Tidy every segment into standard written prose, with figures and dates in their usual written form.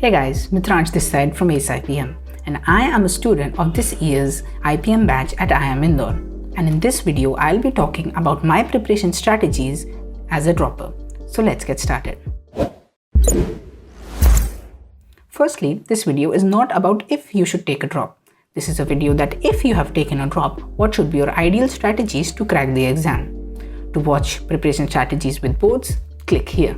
Hey guys, Mitransh this side from AceIPM, and I am a student of this year's IPM batch at IIM Indore. And in this video, I'll be talking about my preparation strategies as a dropper. So let's get started. Firstly, this video is not about if you should take a drop. This is a video that if you have taken a drop, what should be your ideal strategies to crack the exam. To watch preparation strategies with boards, click here.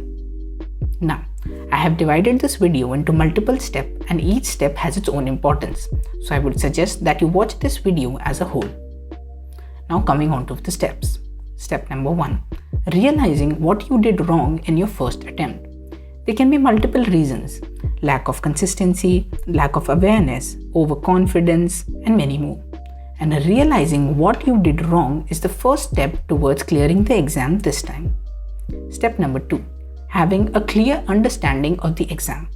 Now, I have divided this video into multiple steps and each step has its own importance. So I would suggest that you watch this video as a whole. Now coming on to the steps. Step number 1. Realizing what you did wrong in your first attempt. There can be multiple reasons. Lack of consistency, lack of awareness, overconfidence, and many more. And realizing what you did wrong is the first step towards clearing the exam this time. Step number 2. Having a clear understanding of the exam.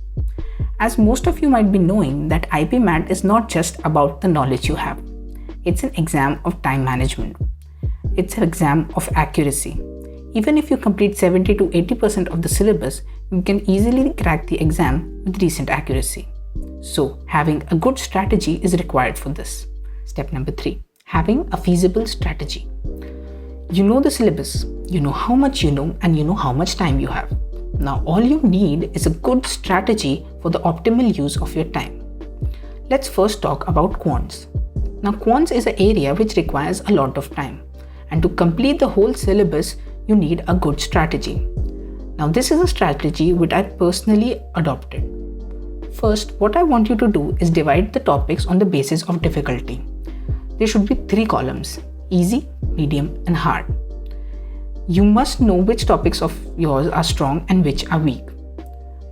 As most of you might be knowing that IPMAT is not just about the knowledge you have. It's an exam of time management. It's an exam of accuracy. Even if you complete 70 to 80% of the syllabus, you can easily crack the exam with decent accuracy. So, having a good strategy is required for this. Step number 3. Having a feasible strategy. You know the syllabus, you know how much you know, and you know how much time you have. Now all you need is a good strategy for the optimal use of your time. Let's first talk about quants. Now quants is an area which requires a lot of time, and to complete the whole syllabus you need a good strategy. Now this is a strategy which I personally adopted. First, what I want you to do is divide the topics on the basis of difficulty. There should be 3 columns: easy, medium, and hard. You must know which topics of yours are strong and which are weak.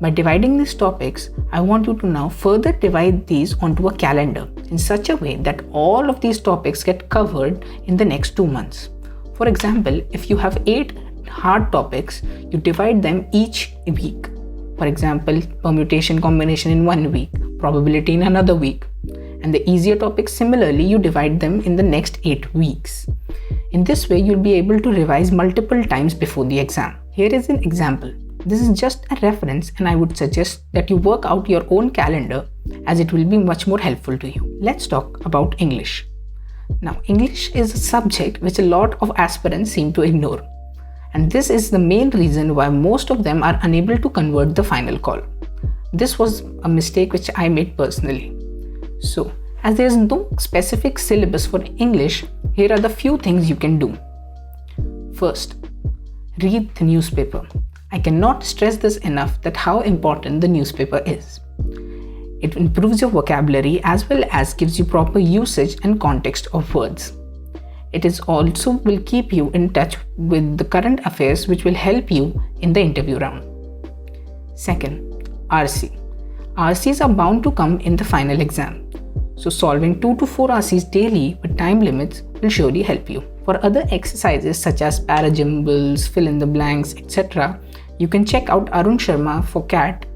By dividing these topics, I want you to now further divide these onto a calendar in such a way that all of these topics get covered in the next 2 months. For example, if you have 8 hard topics, you divide them each week. For example, permutation combination in 1 week, probability in another week. And the easier topics, similarly, you divide them in the next 8 weeks. In this way, you'll be able to revise multiple times before the exam. Here is an example. This is just a reference and I would suggest that you work out your own calendar as it will be much more helpful to you. Let's talk about English. Now, English is a subject which a lot of aspirants seem to ignore. And this is the main reason why most of them are unable to convert the final call. This was a mistake which I made personally. So, as there is no specific syllabus for English, here are the few things you can do. First, read the newspaper. I cannot stress this enough that how important the newspaper is. It improves your vocabulary as well as gives you proper usage and context of words. It is also will keep you in touch with the current affairs which will help you in the interview round. Second, RC. RCs are bound to come in the final exam. So solving 2 to 4 RCs daily with time limits will surely help you. For other exercises such as parajumbles, fill in the blanks, etc., you can check out Arun Sharma for CAT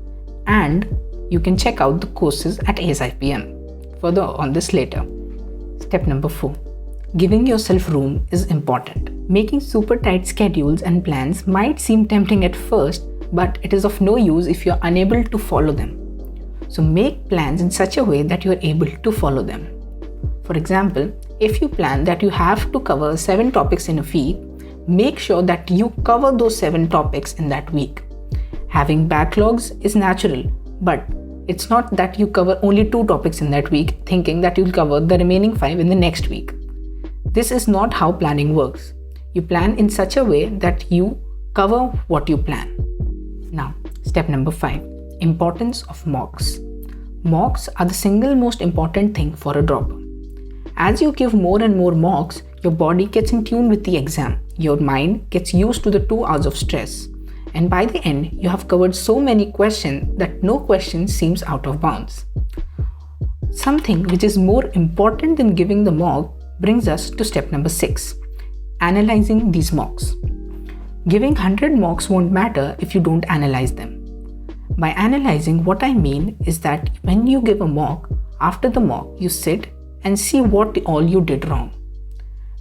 and you can check out the courses at AceIPM. Further on this later. Step number 4. Giving yourself room is important. Making super tight schedules and plans might seem tempting at first, but it is of no use if you are unable to follow them. So make plans in such a way that you are able to follow them. For example, if you plan that you have to cover 7 topics in a week, make sure that you cover those 7 topics in that week. Having backlogs is natural, but it's not that you cover only 2 topics in that week thinking that you'll cover the remaining 5 in the next week. This is not how planning works. You plan in such a way that you cover what you plan. Now, step number 5. Importance of mocks. Mocks are the single most important thing for a dropper. As you give more and more mocks, your body gets in tune with the exam. Your mind gets used to the 2 hours of stress. And by the end, you have covered so many questions that no question seems out of bounds. Something which is more important than giving the mock brings us to step number 6. Analyzing these mocks. Giving 100 mocks won't matter if you don't analyze them. By analyzing, what I mean is that when you give a mock, after the mock, you sit and see what all you did wrong.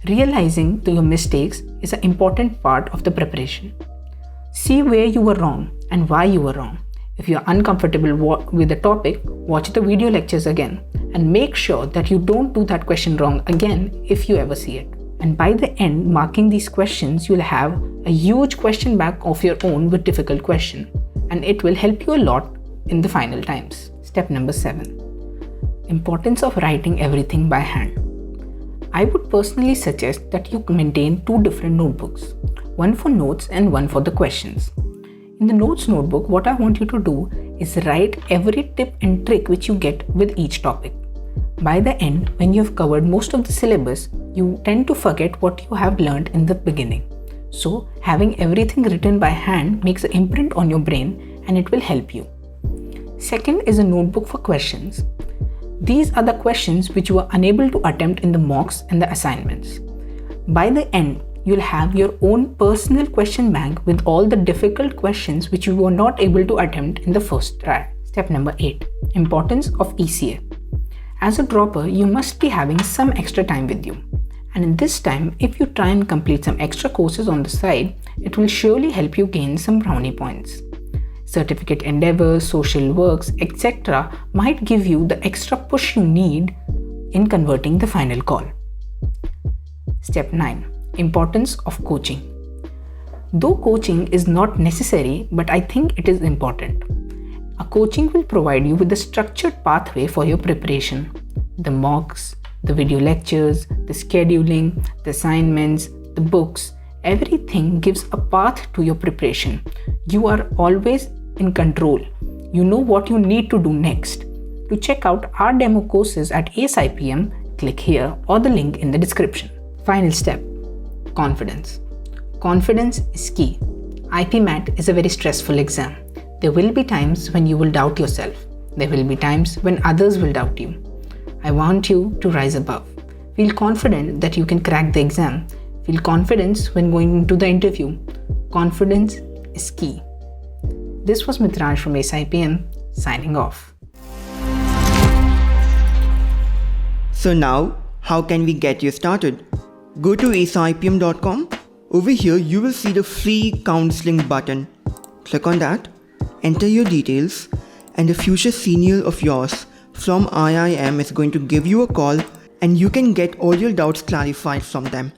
Realizing your mistakes is an important part of the preparation. See where you were wrong and why you were wrong. If you're uncomfortable with the topic, watch the video lectures again and make sure that you don't do that question wrong again if you ever see it. And by the end, marking these questions, you'll have a huge question bank of your own with difficult question, and it will help you a lot in the final times. Step number 7. Importance of writing everything by hand. I would personally suggest that you maintain 2 different notebooks, one for notes and one for the questions. In the notes notebook, what I want you to do is write every tip and trick which you get with each topic. By the end, when you have covered most of the syllabus, you tend to forget what you have learned in the beginning. So, having everything written by hand makes an imprint on your brain and it will help you. Second is a notebook for questions. These are the questions which you were unable to attempt in the mocks and the assignments. By the end, you'll have your own personal question bank with all the difficult questions which you were not able to attempt in the first try. Step number 8. Importance of ECA. As a dropper, you must be having some extra time with you. And in this time, if you try and complete some extra courses on the side, it will surely help you gain some brownie points. Certificate endeavors, social works, etc. might give you the extra push you need in converting the final call. Step 9. Importance of coaching. Though coaching is not necessary, but I think it is important. A coaching will provide you with a structured pathway for your preparation. The mocks, the video lectures, the scheduling, the assignments, the books, everything gives a path to your preparation. You are always in control. You know what you need to do next. To check out our demo courses at AceIPM, click here or the link in the description. Final step. Confidence. Confidence is key. IPMAT is a very stressful exam. There will be times when you will doubt yourself. There will be times when others will doubt you. I want you to rise above. Feel confident that you can crack the exam. Feel confidence when going into the interview. Confidence is key. This was Mitraj from AceIPM signing off. So now, how can we get you started? Go to aceipm.com. Over here, you will see the free counseling button. Click on that, enter your details, and a future senior of yours from IIM is going to give you a call and you can get all your doubts clarified from them.